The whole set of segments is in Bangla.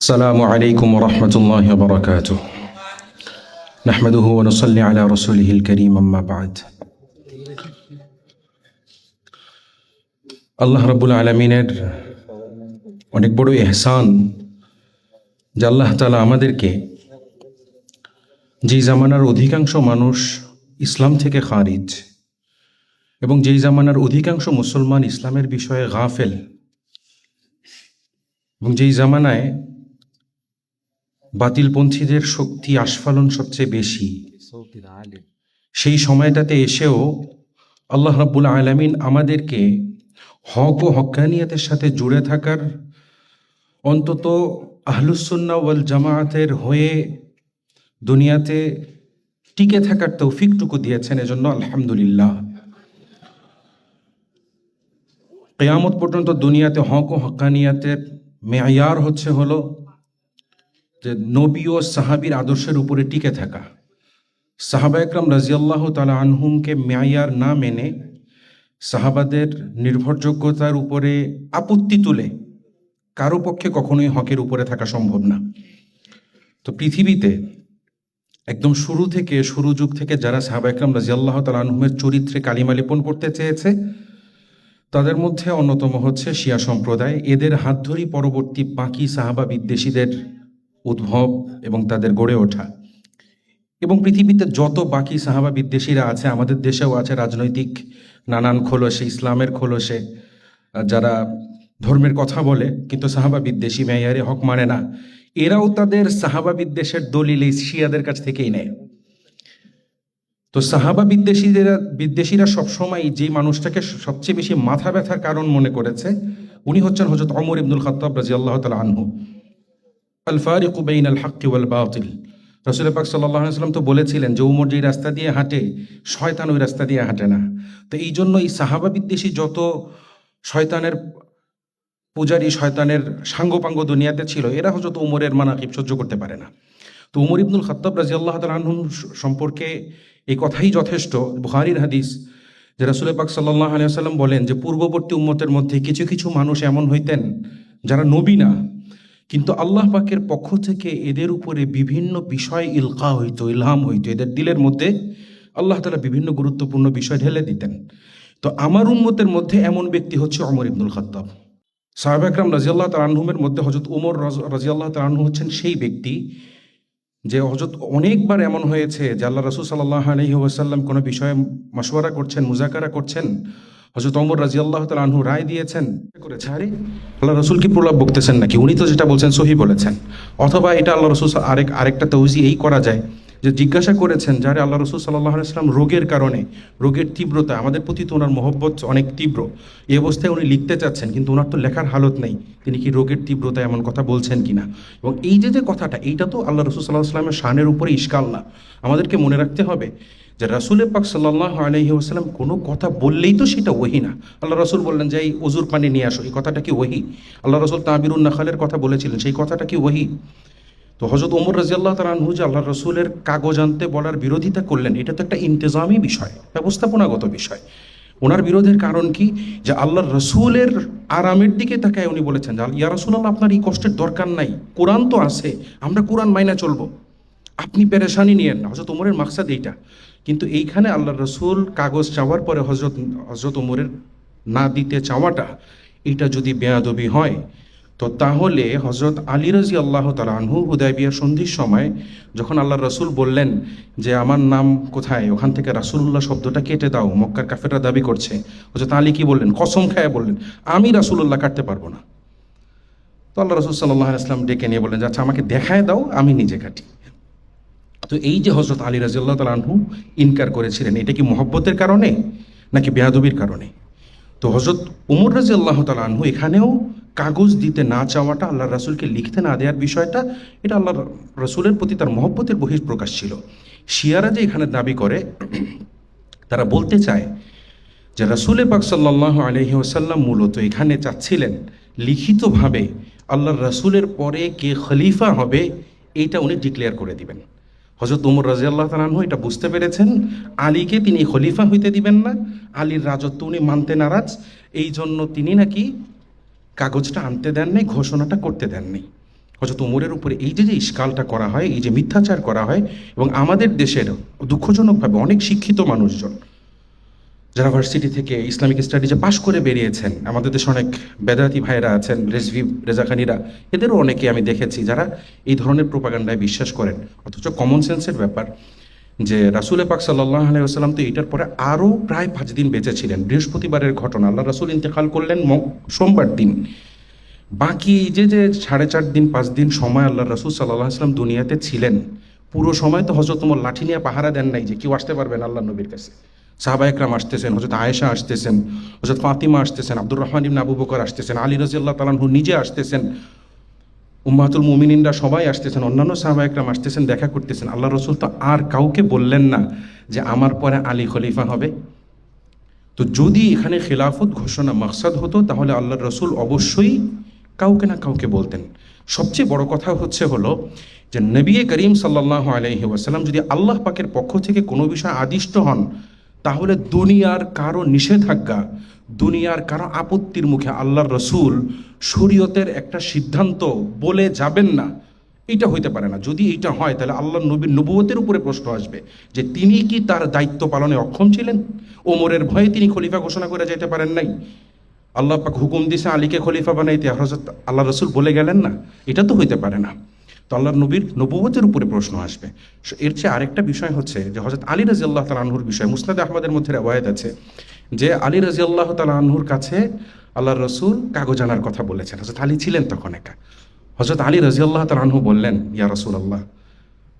السلام عليكم ورحمة الله وبركاته نحمده ونصلي على رسوله الكريم أما بعد আল্লাহ রাব্বুল আলামিনের অনেক বড় ইহসান যে আল্লাহ তাআলা আমাদেরকে যেই জামানার অধিকাংশ মানুষ ইসলাম থেকে খারিজ এবং যেই জামানার অধিকাংশ মুসলমান ইসলামের বিষয়ে গাফেল এবং যেই জামানায় বাতিলপন্থীদের শক্তি আস্ফালন সবচেয়ে বেশি, সেই সময়টাতে এসেও আল্লাহ রাব্বুল আলামিন আমাদেরকে হক ও হক্কানিয়াতের সাথে জুড়ে থাকার, অন্তত আহলুস সুন্নাহ ওয়াল জামাআতের হয়ে দুনিয়াতে টিকে থাকার তৌফিকটুকু দিয়েছেন। এজন্য আলহামদুলিল্লাহ। কিয়ামত পর্যন্ত দুনিয়াতে হক ও হক্কানিয়াতের মেয়ার হলো যে নবী ও সাহাবীর আদর্শের উপরে টিকে থাকা। সাহাবা একরাম রাজিয়াল্লাহু তাআলা আনহুমকে মেয়ার না মেনে সাহাবাদের নির্ভরযোগ্যতার উপরে আপত্তি তুলে কারো পক্ষে কখনোই হকের উপরে থাকা সম্ভব না। তো পৃথিবীতে একদম শুরু যুগ থেকে যারা সাহাবা একরাম রাজিয়াল্লাহু তাআলা আনহুমের চরিত্রে কালিমা লেপন করতে চেয়েছে, তাদের মধ্যে অন্যতম হচ্ছে শিয়া সম্প্রদায়। এদের হাত ধরেই পরবর্তী বাকি সাহাবা বিদ্বেষীদের উদ্ভব এবং তাদের গড়ে ওঠা। এবং পৃথিবীতে যত বাকি সাহাবা বিদ্বেষীরা আছে, আমাদের দেশেও আছে রাজনৈতিক নানান খোলসে, ইসলামের খোলসে, যারা ধর্মের কথা বলে কিন্তু সাহাবা বিদ্বেষী, মেয়ারে হক মানে না। এরাও তাদের সাহাবা বিদ্বেষের দলিল এই শিয়াদের কাছ থেকেই নেয়। তো সাহাবা বিদ্বেষীরা সবসময় যেই মানুষটাকে সবচেয়ে বেশি মাথা ব্যথার কারণ মনে করেছে, উনি হচ্ছেন হযরত ওমর ইবনুল খাত্তাব রাদিয়াল্লাহু তাআলা আনহু। আল ফারিকু বাইনাল হাক্কি ওয়াল বাতিল। রাসূল পাক সাল্লাল্লাহু আলাইহি ওয়াসাল্লাম তো বলেছিলেন যে ওমর যেই রাস্তা দিয়ে হাঁটে, শয়তান ওই রাস্তা দিয়ে হাঁটে না। তো এই জন্য এই সাহাবা বিদ্বেষী যত শয়তানের পূজারী, শয়তানের সাঙ্গপাঙ্গ দুনিয়াতে ছিল, এরা হযরত ওমরের মানাকিব সহ্য করতে পারে না। তো ওমর ইবনুল খাত্তাব রাদিয়াল্লাহু তাআলা আনহু সম্পর্কে এই কথাই যথেষ্ট, বুখারীর হাদিস, যে রাসূল পাক সাল্লাল্লাহু আলাইহি ওয়াসাল্লাম বলেন যে পূর্ববর্তী উম্মতের মধ্যে কিছু কিছু মানুষ এমন হইতেন যারা নবী না, কিন্তু আল্লাহ পাকের পক্ষ থেকে এদের উপরে বিভিন্ন বিষয় ইলকা হইতো, ইলহাম হইতো। এদের দিলের মধ্যে আল্লাহ তাআলা বিভিন্ন গুরুত্বপূর্ণ বিষয় ঢেলে দিতেন। তো আমার উম্মতের মধ্যে এমন ব্যক্তি হচ্ছে ওমর ইবনুল খাত্তাব। সাহাবা একরাম রাদিয়াল্লাহু তাআলা আনহুমের মধ্যে হযরত ওমর রাদিয়াল্লাহু তাআলা আনহু হচ্ছেন সেই ব্যক্তি যে হযরত অনেকবার এমন হয়েছে যে আল্লাহ রাসূল সাল্লাল্লাহু আলাইহি ওয়াসাল্লাম কোনো বিষয়ে মাশওয়ারা করছেন, মুযাকারা করছেন, হযরত ওমর রাদিয়াল্লাহু তাআলা আনহু রায় দিয়েছেন, করেছে আরে আল্লাহ রাসূল কি প্রলাপ বকতেছেন নাকি, উনি তো যেটা বলছেন সহি বলেছেন। অথবা এটা আল্লাহ রাসূল আরেকটা তৌজি এই করা যায় যে জিজ্ঞাসা করেছেন যারে আল্লাহ রাসূল সাল্লাল্লাহু আলাইহি ওয়াসাল্লাম রোগের কারণে, রোগের তীব্রতা, আমাদের প্রতি তো ওনার মহব্বত অনেক তীব্র, এই অবস্থায় উনি লিখতে চাচ্ছেন কিন্তু ওনার তো লেখার হালত নেই, তিনি কি রোগের তীব্রতা এমন কথা বলছেন কিনা। এবং এই যে কথাটা, এইটা তো আল্লাহ রাসূল সাল্লাল্লাহু আলাইহি ওয়াসাল্লামের শানের উপরে ইশকাল না। আমাদেরকে মনে রাখতে হবে যে রাসূল পাক সাল্লাল্লাহু আলাইহি ওয়াসাল্লাম কোনো কথা বললেই তো সেটা ওহী না। আল্লাহ রাসূল বললেন যে এই ওযুর পানি নিয়ে আসো, এই কথাটা কি ওহী? আল্লাহ রাসূল তাবিরুন নাখালের কথা বলেছিলেন, সেই কথাটা কি ওহী? তো হযরত ওমর রাদিয়াল্লাহু তাআলা আনহু যে আল্লাহ রাসূলের কাগজ আনতে বলার বিরোধিতা করলেন, এটা তো একটা ইন্তেজামি বিষয়, ব্যবস্থাপনাগত বিষয়। ওনার বিরোধের কারণ কি? যে আল্লাহর রাসূলের আরামের দিকে তাকায় উনি বলেছেন যে ইয়া রাসূলুল্লাহ, আপনার এই কষ্টের দরকার নাই, কোরআন তো আছে, আমরা কোরআন মাইনা চলবো, আপনি পেরেশানি নিয়েন না। হযরত ওমরের মাকসাদ এইটা। কিন্তু এইখানে আল্লাহর রাসূল কাগজ চাওয়ার পরে হযরত ওমরের না দিতে চাওয়াটা, এটা যদি বেয়াদবি হয়, তো তাহলে হযরত আলী রাদিয়াল্লাহু তাআলা আনহু হুদায়বিয়া সন্ধির সময় যখন আল্লাহর রাসূল বললেন যে আমার নাম কোথায়, ওখান থেকে রাসূলুল্লাহ শব্দটা কেটে দাও, মক্কার কাফেররা দাবি করছে, হযরত আলী কি বললেন? কসম খায় বললেন আমি রাসূলুল্লাহ কাটতে পারবো না। তো আল্লাহ রাসূল সাল্লাল্লাহু আলাইহি ওয়াসাল্লাম ডেকে নিয়ে বললেন, আচ্ছা আমাকে দেখায় দাও, আমি নিজে কাটি। তো এই যে হযরত আলী রাদিয়াল্লাহু তাআলা আনহু ইনকার করেছিলেন, এটা কি মহব্বতের কারণে নাকি বেয়াদবির কারণে? তো হযরত ওমর রাদিয়াল্লাহু তাআলা আনহু এখানেও কাগজ দিতে না চাওয়াটা, আল্লাহর রাসূলকে লিখতে না দেওয়ার বিষয়টা, এটা আল্লাহর রাসূলের প্রতি তার মহব্বতের বহিঃপ্রকাশ ছিল। শিয়ারা যে এখানে দাবি করে, তারা বলতে চায় যে রাসূল পাক সাল্লাল্লাহু আলাইহি ওয়াসাল্লাম মূলত এখানে চাচ্ছিলেন লিখিতভাবে আল্লাহর রাসূলের পরে কে খলিফা হবে এইটা উনি ডিক্লেয়ার করে দিবেন। হযরত ওমর রাদিয়াল্লাহু তাআলা আনহু এটা বুঝতে পেরেছেন, আলীকে তিনি খলিফা হইতে দিবেন না, আলীর রাজত্ব উনি মানতে নারাজ, এই জন্য তিনি নাকি কাগজটা আনতে দেন নাই, ঘোষণাটা করতে দেন নাই। হযরত ওমরের উপরে এই যে ইশকালটা করা হয়, এই যে মিথ্যাচার করা হয়, এবং আমাদের দেশের দুঃখজনকভাবে অনেক শিক্ষিত মানুষজন যারা ভার্সিটি থেকে ইসলামিক স্টাডিজে পাশ করে বেরিয়েছেন, আমাদের দেশে অনেক বেদাতি ভাইয়েরা আছেন, রেজভি রেজাখানিরা, এদেরও অনেকে আমি দেখেছি যারা এই ধরনের প্রোপাগান্ডায় বিশ্বাস করেন। অথচ কমন সেন্সের ব্যাপার যে রাসূল পাক সাল্লাল্লাহু আলাইহি ওয়াসাল্লাম তো এটার পরে আরও প্রায় 5 দিন বেঁচে ছিলেন। বৃহস্পতিবারের ঘটনা, আল্লাহ রাসূল ইন্তেকাল করলেন সোমবার দিন। বাকি যে 4.5 দিন 5 দিন সময় আল্লাহ রাসূল সাল্লাল্লাহু আলাইহি ওয়াসাল্লাম দুনিয়াতে ছিলেন, পুরো সময় তো হযরত ওমর লাঠি নিয়ে পাহারা দেন নাই যে কেউ আসতে পারবেন আল্লাহ নবীর কাছে। সাহাবা একরাম আসতেছেন, হযরত আয়েশা আসতেছেন, হযরত ফাতিমা আসতেছেন, আব্দুর রহমান ইবনে আবু বকর আসতেছেন, আলী রাদিয়াল্লাহু তাআলা আনহু নিজে আসতেছেন, উম্মাহাতুল মুমিনিনরা সবাই আসতেছেন, অন্যান্য সাহাবা একরাম আসতেছেন, দেখা করতেছেন। আল্লাহ রাসূল তো আর কাউকে বললেন না যে আমার পরে আলী খলিফা হবে। তো যদি এখানে খেলাফত ঘোষণা মাকসাদ হতো, তাহলে আল্লাহর রাসূল অবশ্যই কাউকে না কাউকে বলতেন। সবচেয়ে বড় কথা হলো যে নবী করিম সাল্লাল্লাহু আলাইহি ওয়াসাল্লাম যদি আল্লাহ পাকের পক্ষ থেকে কোনো বিষয় আদিষ্ট হন, তাহলে দুনিয়ার কারো নিষেধাজ্ঞা, দুনিয়ার কারো আপত্তির মুখে আল্লাহর রাসূল শরীয়তের একটা সিদ্ধান্ত বলে যাবেন না, এটা হইতে পারে না। যদি এটা হয় তাহলে আল্লাহ নবীর নবুয়তের উপরে প্রশ্ন আসবে যে তিনি কি তার দায়িত্ব পালনে অক্ষম ছিলেন? ওমরের ভয়ে তিনি খলিফা ঘোষণা করে যেতে পারেন নাই? আল্লাহ পাক হুকুম দিছে আলীকে খলিফা বানাইতে, হযরত আল্লাহ রাসূল বলে গেলেন না? এটা তো হইতে পারে না। তো আল্লাহর নবীর নবুয়তের উপরে প্রশ্ন আসবে। এর চেয়ে আরেকটা বিষয় হচ্ছে যে হযরত আলী রাদিয়াল্লাহু তাআলা আনহুর বিষয়, মুসনাদ আহমদের মধ্যে রওয়ায়াত আছে যে আলী রাদিয়াল্লাহু তাআলা আনহুর কাছে আল্লাহর রাসূল কাগজ আনার কথা বলেছেন। হযরত আলী ছিলেন তখন একা। হযরত আলী রাদিয়াল্লাহু তাআলা আনহু বললেন, ইয়া রাসূলুল্লাহ,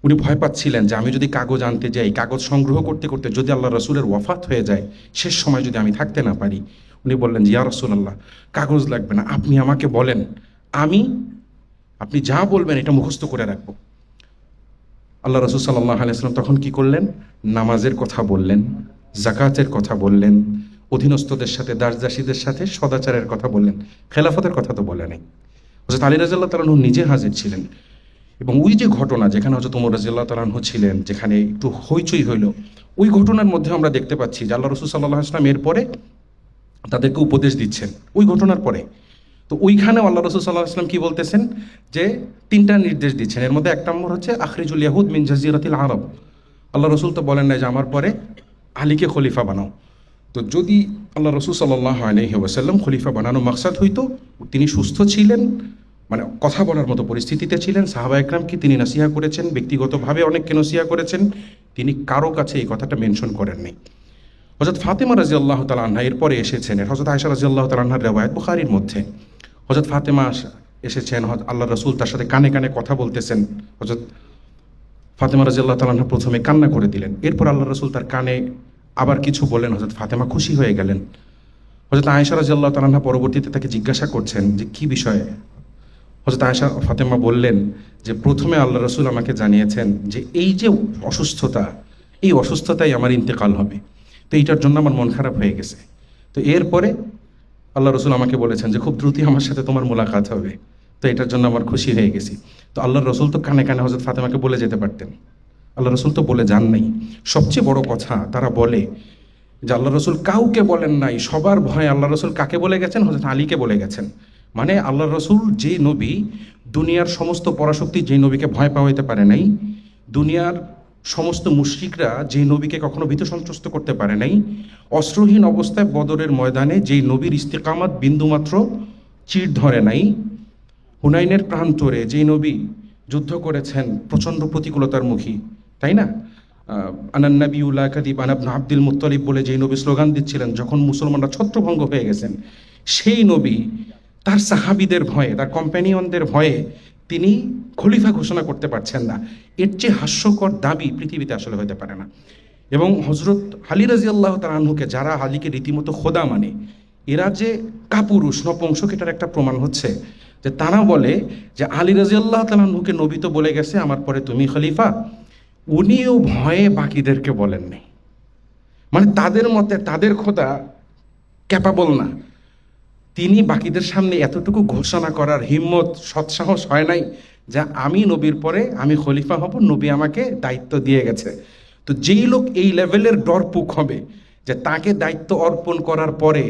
উনি ভয় পাচ্ছিলেন যে আমি যদি কাগজ আনতে যাই, কাগজ সংগ্রহ করতে করতে যদি আল্লাহ রাসূলের ওয়াফাত হয়ে যায়, শেষ সময় যদি আমি থাকতে না পারি। উনি বললেন যে ইয়া রাসূলুল্লাহ, কাগজ লাগবে না, আপনি আমাকে বলেন, আপনি যা বলবেন এটা মুখস্থ করে রাখবো। আল্লাহ রাসূল সাল্লাল্লাহু আলাইহি ওয়াসাল্লাম তখন কি করলেন? নামাজের কথা বললেন, যাকাতের কথা বললেন, অধীনস্থদের সাথে, দাসদাসীদের সাথে সদাচারের কথা বললেন, খেলাফতের কথা তো বলে নাই। হযরত আলী রাদিয়াল্লাহু তাআলা আনহু নিজে হাজির ছিলেন। এবং ওই যে ঘটনা যেখানে হযরত ওমর রাদিয়াল্লাহু তাআলা আনহু ছিলেন, যেখানে একটু হইচই হইল, ওই ঘটনার মধ্যে আমরা দেখতে পাচ্ছি যে আল্লাহ রাসূল সাল্লাল্লাহু আলাইহি ওয়াসাল্লাম এরপরে তাদেরকে উপদেশ দিচ্ছেন ওই ঘটনার পরে। তো ওইখানে আল্লাহ রাসূল সাল্লাল্লাহু আলাইহি ওয়াসাল্লাম কি বলতেছেন যে 3টা নির্দেশ দিচ্ছেন। এর মধ্যে 1 নম্বর হচ্ছে আখরিজুল ইয়াহুদ মিন জাজিরাতিল আরব। আল্লাহ রাসূল তো বলেন না যে আমার পরে আলীকে খলিফা বানাও। তো যদি আল্লাহ রাসূল সাল্লাল্লাহু আলাইহি ওয়াসাল্লাম খলিফা বানানো মাকসাদ হইতো, তিনি সুস্থ ছিলেন, মানে কথা বলার মতো পরিস্থিতিতে ছিলেন, সাহাবা একরামকে তিনি নসিহা করেছেন, ব্যক্তিগতভাবে অনেককে নসিহা করেছেন, তিনি কারো কাছে এই কথাটা মেনশন করেননি। হযরত ফাতেমা রাদিয়াল্লাহু তাআলা আনহা এরপরে এসেছেন। হযরত আয়েশা রাদিয়াল্লাহু তাআলা আনহার রিওয়ায়াত বুখারীর মধ্যে। হযরত ফাতেমা এসেছেন, আল্লাহর রাসূল তার সাথে কানে কানে কথা বলতেছেন। হযরত ফাতেমা রাদিয়াল্লাহু তাআলা আনহা প্রথমে কান্না করে দিলেন, এরপর আল্লাহর রাসূল তার কানে আবার কিছু বলেন, হযরত ফাতেমা খুশি হয়ে গেলেন। হযরত আয়েশা রাদিয়াল্লাহু তাআলা আনহা পরবর্তীতে তাকে জিজ্ঞাসা করছেন যে কি বিষয়ে। হযরত আয়েশা ফাতেমা বললেন যে প্রথমে আল্লাহ রাসূল আমাকে জানিয়েছেন যে এই যে অসুস্থতা, এই অসুস্থতাই আমার ইন্তেকাল হবে, তো এইটার জন্য আমার মন খারাপ হয়ে গেছে। তো এরপরে আল্লাহ রাসূল আমাকে বলেছেন যে খুব দ্রুতই আমার সাথে তোমার মোলাকাত হবে, তো এটার জন্য আমার খুশি হয়ে গেছি। তো আল্লাহর রাসূল তো কানে কানে হযরত ফাতেমাকে বলে যেতে পারতেন, আল্লাহ রাসূল তো বলে যান নাই। সবচেয়ে বড় কথা, তারা বলে যে আল্লাহ রাসূল কাউকে বলেন নাই, সবার ভয়ে আল্লাহ রাসূল কাকে বলে গেছেন? হযরত আলীকে বলে গেছেন। মানে আল্লাহ রাসূল যে নবী, দুনিয়ার সমস্ত পরাশক্তি যে নবীকে ভয় পাওয়াইতে পারে নাই, দুনিয়ার সমস্ত মুশরিকরা যে নবীকে কখনো ভীত সন্ত্রস্ত করতে পারে নাই, অস্ত্রহীন অবস্থায় বদরের ময়দানে যেই নবীর ইস্তেকামাত বিন্দুমাত্র চিড় ধরে নাই, হুনাইনের প্রান্তরে যেই নবী যুদ্ধ করেছেন প্রচণ্ড প্রতিকূলতার মুখী, তাই না? আনান নাবিউল্লাহ কাদিব আনা ইবনে আব্দুল মুত্তালিব বলে যেই নবী স্লোগান দিচ্ছিলেন যখন মুসলমানরা ছত্রভঙ্গ হয়ে গেছেন, সেই নবী তার সাহাবীদের ভয়ে, তার কম্প্যানিয়নদের ভয়ে তিনি খলিফা ঘোষণা করতে পারছেন না। এর চেয়ে হাস্যকর দাবি পৃথিবীতে আসলে হতে পারে না। এবং হযরত আলী রাদিয়াল্লাহু তাআলা আনহুকে, যারা আলীকে রীতিমতো খোদা মানে, এরা যে কাপুরুষ নপুংসক, এটার একটা প্রমাণ হচ্ছে যে তারা বলে যে আলী রাদিয়াল্লাহু তাআলা আনহুকে নবী তো বলে গেছে আমার পরে তুমি খলিফা, উনিও ভয়ে বাকিদেরকে বলেননি। মানে তাদের মতে তাদের খোদা ক্যাপাবল না, তিনি বাকিদের সামনে এতটুকু ঘোষণা করার হিম্মত, সৎসাহস হয় নাই যে আমি নবীর পরে আমি খলিফা হব, নবী আমাকে দায়িত্ব দিয়ে গেছে। তো যেই লোক এই লেভেলের ডরপুক হবে যে তাকে দায়িত্ব অর্পণ করার পরে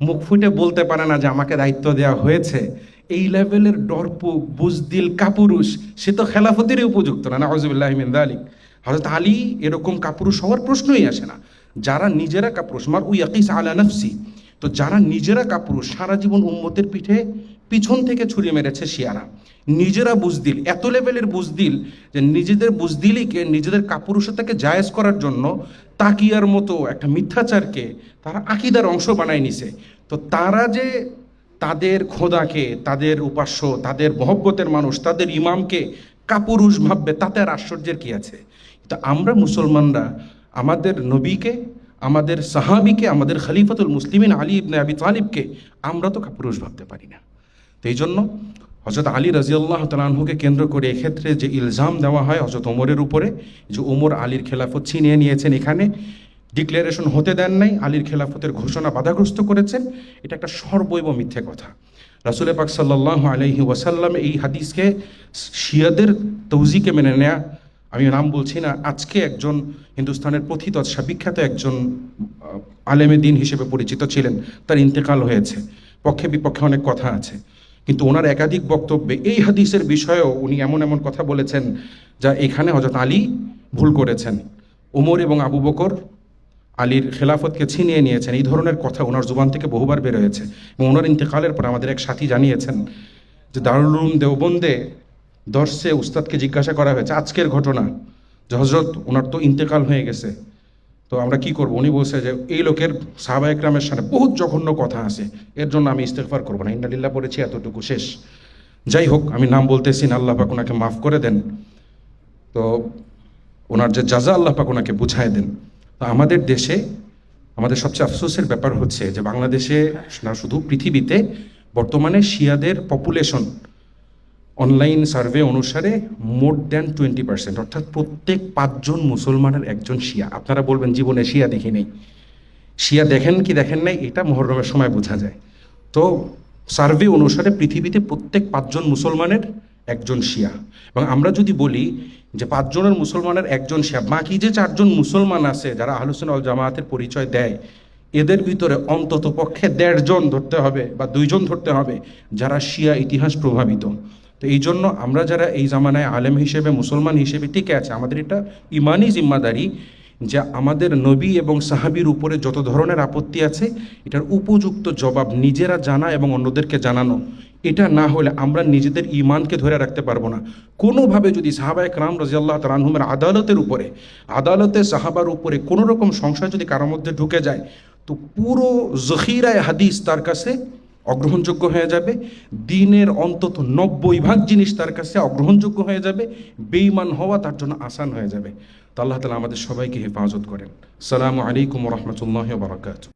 মুখ ফুটে বলতে পারে না যে আমাকে দায়িত্ব দেওয়া হয়েছে, এই লেভেলের ডরপোক বুজদিল কাপুরুষ, সে তো খেলাফতেরই উপযুক্ত না। নাউযুবিল্লাহি মিন যালিক। হযরত আলী এরকম কাপুরুষ হওয়ার প্রশ্নই আসে না। যারা নিজেরা কাপুরুষ, মার উই ইয়াকিস আলা নাফসি, তো যারা নিজেরা কাপুরুষ, সারা জীবন উম্মতের পিঠে পিছন থেকে ছুরি মেরেছে শিয়ারা, নিজেরা বুজদিল, এত লেভেলের বুজদিল যে নিজেদের বুজদিলিকে, নিজেদের কাপুরুষতাকে জায়েজ করার জন্য তাকিয়ার মতো একটা মিথ্যাচারকে তারা আকীদার অংশ বানায় নিছে। তো তারা যে তাদের খোদাকে, তাদের উপাস্য, তাদের মহব্বতের মানুষ, তাদের ইমামকে কাপুরুষ ভাববে, তাতে আর আশ্চর্যের কি আছে? তো আমরা মুসলমানরা আমাদের নবীকে, আমাদের সাহাবিকে, আমাদের খলিফাতুল মুসলিমিন আলী ইবনে আবি তালিবকে আমরা তো কাপুরুষ ভাবতে পারি না। তো এই জন্য হযরত আলী রাদিয়াল্লাহু তাআলা আনহুকে কেন্দ্র করে এক্ষেত্রে যে ইলজাম দেওয়া হয় হযরত ওমরের উপরে, যে ওমর আলীর খেলাফত ছিনিয়ে নিয়েছেন, এখানে ডিক্লারেশন হতে দেন নাই, আলীর খেলাফতের ঘোষণা বাধাগ্রস্ত করেছেন, এটা একটা সর্বৈব মিথ্যে কথা। রাসূল পাক সাল্লাল্লাহু আলাইহি ওয়াসাল্লাম এই হাদিসকে শিয়াদের তৌজিকে মেনে নেয়া, আমি নাম বলছি না, আজকে একজন হিন্দুস্তানের পথিতৎসা বিখ্যাত একজন আলেমে দ্বীন হিসেবে পরিচিত ছিলেন, তার ইন্তেকাল হয়েছে, পক্ষে বিপক্ষে অনেক কথা আছে, কিন্তু ওনার একাধিক বক্তব্যে এই হাদিসের বিষয়েও উনি এমন এমন কথা বলেছেন যা এখানে হযরত আলী ভুল করেছেন, ওমর এবং আবু বকর আলীর খেলাফতকে ছিনিয়ে নিয়েছেন, এই ধরনের কথা ওনার জুবান থেকে বহুবার বের হয়েছে। এবং ওনার ইন্তেকালের পর আমাদের এক সাথী জানিয়েছেন যে দারুল উলুম দেওবন্দে দর্শে উস্তাদকে জিজ্ঞাসা করা হয়েছে আজকের ঘটনা, যে হযরত ওনার তো ইন্তেকাল হয়ে গেছে, তো আমরা কি করব? উনি বলছে যে এই লোকের সাহাবা একরামের সামনে বহুত জঘন্য কথা আছে, এর জন্য আমি ইস্তেগফার করবো না, ইন্নালিল্লাহ পড়েছি, এতটুকু শেষ। যাই হোক, আমি নাম বলতেছি না, আল্লাহ পাক ওনাকে মাফ করে দেন, তো ওনার যে জাযা আল্লাহ পাক ওনাকে বুঝায় দেন। তো আমাদের দেশে আমাদের সবচেয়ে আফসোসের ব্যাপার হচ্ছে যে বাংলাদেশে না, শুধু পৃথিবীতে বর্তমানে শিয়াদের পপুলেশন অনলাইন সার্ভে অনুসারে মোর দ্যান 20%, অর্থাৎ প্রত্যেক 5 জন মুসলমানের একজন শিয়া। আপনারা বলবেন জীবনে শিয়া দেখি নেই, শিয়া দেখেন কি দেখেন নাই এটা মুহররমের সময় বোঝা যায়। তো সার্ভে অনুসারে পৃথিবীতে প্রত্যেক 5 জন মুসলমানের একজন শিয়া। এবং আমরা যদি বলি যে 5 জনের মুসলমানের একজন শিয়া, বাকি যে 4 জন মুসলমান আছে যারা আহলুস সুন্নাহ ওয়াল জামায়াতের পরিচয় দেয়, এদের ভিতরে অন্তত পক্ষে 1.5 জন ধরতে হবে বা 2 জন ধরতে হবে যারা শিয়া ইতিহাস প্রভাবিত। তো এই জন্য আমরা যারা এই জামানায় আলেম হিসেবে, মুসলমান হিসেবে টিকে আছে, আমাদের এটা ইমানি জিম্মাদারি যে আমাদের নবী এবং সাহাবীর উপরে যত ধরনের আপত্তি আছে এটার উপযুক্ত জবাব নিজেরা জানা এবং অন্যদেরকে জানানো। এটা না হলে আমরা নিজেদের ঈমানকে ধরে রাখতে পারবো না। কোনোভাবে যদি সাহাবায়ে কেরাম রাদিয়াল্লাহু তাআলা আনহুমের আদালতের উপরে, আদালতে সাহাবার উপরে কোনো রকম সংশয় যদি কারোর মধ্যে ঢুকে যায়, তো পুরো জখিরায়ে হাদিস তার কাছে অগ্রহণযোগ্য হয়ে যাবে, দ্বীনের অন্তত 90% জিনিস তার কাছে অগ্রহণযোগ্য হয়ে যাবে, বেঈমান হওয়া তার জন্য আসান হয়ে যাবে। তো আল্লাহ তাআলা আমাদের সবাইকে হেফাজত করেন। আসসালামু আলাইকুম ওয়া রাহমাতুল্লাহি ওয়া বারাকাতুহু।